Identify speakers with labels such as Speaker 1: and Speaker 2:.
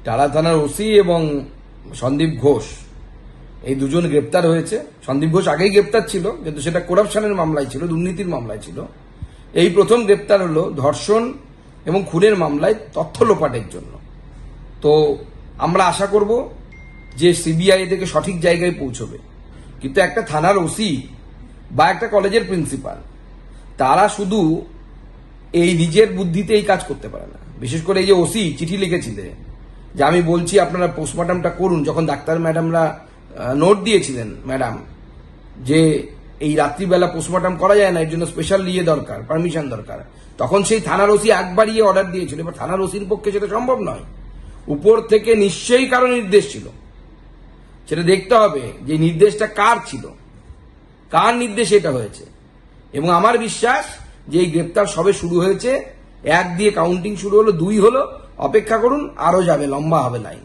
Speaker 1: টালা থানার ওসি এবং সন্দীপ ঘোষ এই দুজন গ্রেপ্তার হয়েছে। সন্দীপ ঘোষ আগেই গ্রেপ্তার ছিল, কিন্তু সেটা করাপশনের মামলায় ছিল, দুর্নীতির মামলায় ছিল। এই প্রথম গ্রেপ্তার হলো ধর্ষণ এবং খুনের মামলায় তথ্য লোপাটের জন্য। তো আমরা আশা করব যে সিবিআই থেকে সঠিক জায়গায় পৌঁছবে, কিন্তু একটা থানার ওসি বা একটা কলেজের প্রিন্সিপাল তারা শুধু এই নিজের বুদ্ধিতে এই কাজ করতে পারে না। বিশেষ করে এই যে ওসি চিঠি লিখেছিলেন যে আমি বলছি আপনারা পোস্টমর্টমটা করুন, যখন ডাক্তার ম্যাডামরা নোট দিয়েছিলেন ম্যাডাম যে এই রাত্রিবেলা পোস্টমর্টম করা যায় না, এর জন্য স্পেশাল ইয়ে দরকার, পারমিশন দরকার, তখন সেই থানার ওসি একবারই অর্ডার দিয়েছিল। এবার থানার ওসির পক্ষে সেটা সম্ভব নয়, উপর থেকে নিশ্চয়ই কারো নির্দেশ ছিল। সেটা দেখতে হবে যে নির্দেশটা কার ছিল, কার নির্দেশে এটা হয়েছে। এবং আমার বিশ্বাস যে এই গ্রেপ্তার সবে শুরু হয়েছে, 1 দিয়ে কাউন্টিং শুরু হলো, 2 হলো, অপেক্ষা করুন, আরো যাবে, লম্বা হবে লাইন।